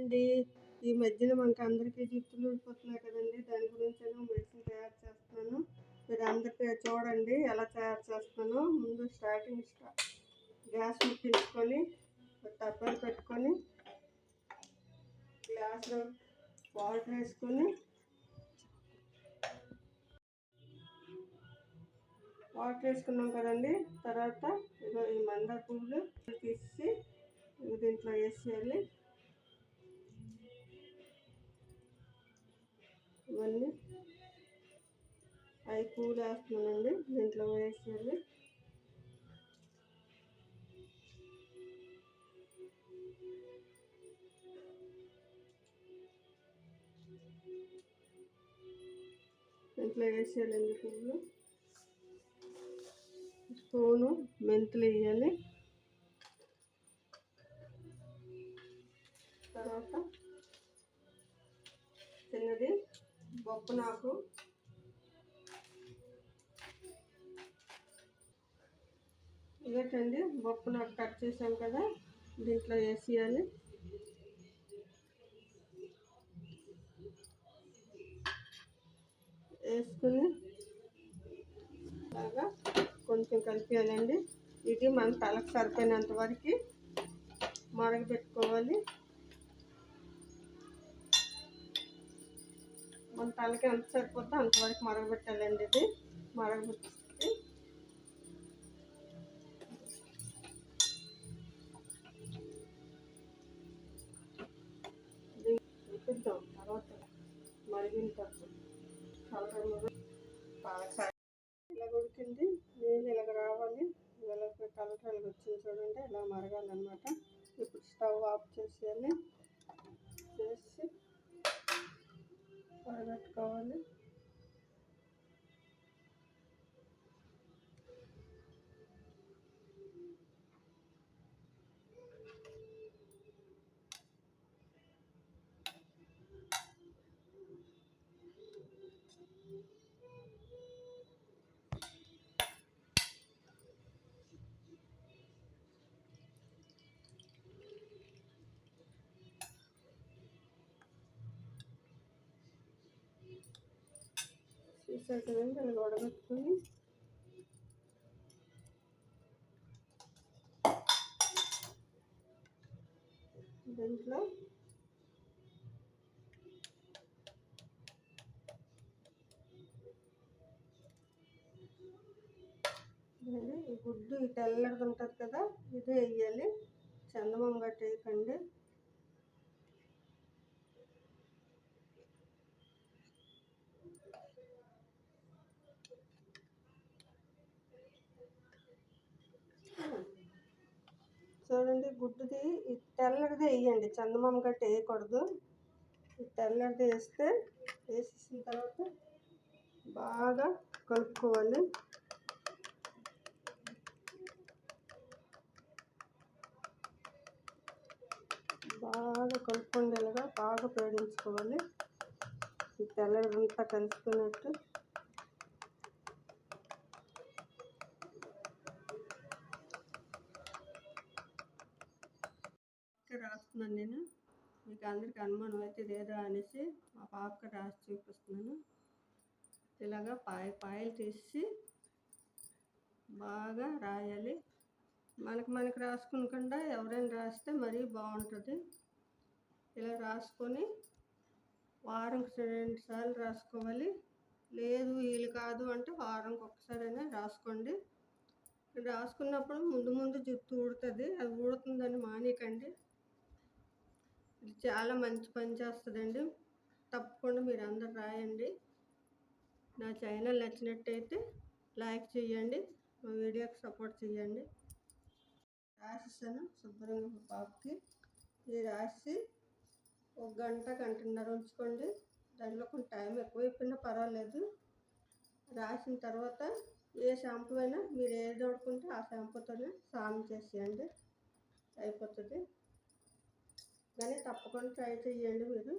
అండి. ఈ మధ్యన మనకి అందరికీ జుట్టులు ఊడిపోతున్నాయి కదండి. దాని గురించి మెడిసిన్ తయారు చేస్తున్నాను. మీరు అందరికీ చూడండి ఎలా తయారు చేస్తున్నానో. ముందు గ్యాస్ ముట్టించుకొని టబ్బలు పెట్టుకొని గ్లాసులో వాటర్ వేసుకొని వాటర్ వేసుకున్నాం కదండి. తర్వాత ఇగో ఈ మందార పువ్వులు తీసి దీంట్లో వేసేయాలి. ఇవన్నీ 5 పువ్వులు వేస్తున్నానండి. దీంట్లో వేసేయాలి. దీంట్లో వేసేయాలండి పువ్వులు. స్పూను మెంతులు వేయాలి. తర్వాత చిన్నది బొప్పనాకు, ఇవేటండి బొప్పనాకు కట్ చేసాం కదా, దీంట్లో వేసేయాలి. వేసుకుని బాగా కొంచెం కలిపేయాలండి. ఇది మన తలకు సరిపోయినంత వరకు మరగబెట్టుకోవాలి. మన తలకి ఎంత సరిపోతుందో అంతవరకు మరగబెట్టాలండి. ఇది మరగబెట్టి చూపిద్దాం తర్వాత మరిగిన తర్వాత ఇలా ఉడికింది. నీళ్ళు ఇలాగ రావాలి. ఇలా కలర్ వచ్చింది చూడండి. ఇలా మరగాలన్నమాట. ఇప్పుడు స్టవ్ ఆఫ్ చేసేయాలి. చేసి పెట్టుకోవాలి. చూసారు కదండి. అలా వడగట్టుకొని దీంట్లో ఈ గుడ్డు ఈ తెల్లది ఉంటుంది కదా, ఇదే వేయాలి. చందమామ గట్టి వేయకండి. చూడండి, గుడ్డుది ఈ తెల్లడిది వేయండి. చందమామ గట్టి వేయకూడదు. ఈ తెల్లడిది వేసేసిన తర్వాత బాగా కలుపుకోవాలి. బాగా కలుపుకుండేలాగా బాగా పేడించుకోవాలి. ఈ తెల్లడంతా కలుపుకున్నట్టు రాస్తున్నాను నేను. మీకు అందరికి అనుమానం అయితే లేదా అనేసి మా పాపకి రాసి చూపిస్తున్నాను. ఇలాగా పాయలు తీసి బాగా రాయాలి. మనకి రాసుకునకుండా ఎవరైనా రాస్తే మరీ బాగుంటుంది. ఇలా రాసుకొని వారంకి 2 సార్లు రాసుకోవాలి. లేదు వీలు కాదు అంటే వారంకి ఒకసారైనా రాసుకోండి. రాసుకున్నప్పుడు ముందు జుట్టు ఊడుతుంది. అది ఊడుతుందని మానేయకండి. ఇది చాలా మంచి పని చేస్తుందండి. తప్పకుండా మీరు అందరు రాయండి. నా ఛానల్ నచ్చినట్టయితే లైక్ చేయండి. మా వీడియోకి సపోర్ట్ చేయండి. రాసిస్తాను శుభ్రంగా మా పాపకి. ఇది రాసి 1 గంటన్నర ఉంచుకోండి. దాంట్లో కొంచెం టైం ఎక్కువైపోయినా పర్వాలేదు. రాసిన తర్వాత ఏ షాంపూ అయినా మీరు ఏది వాడుకుంటే ఆ షాంపూతోనే స్నానం చేసేయండి, అయిపోతుంది. కానీ తప్పకుండా ట్రై చేయండి మీరు.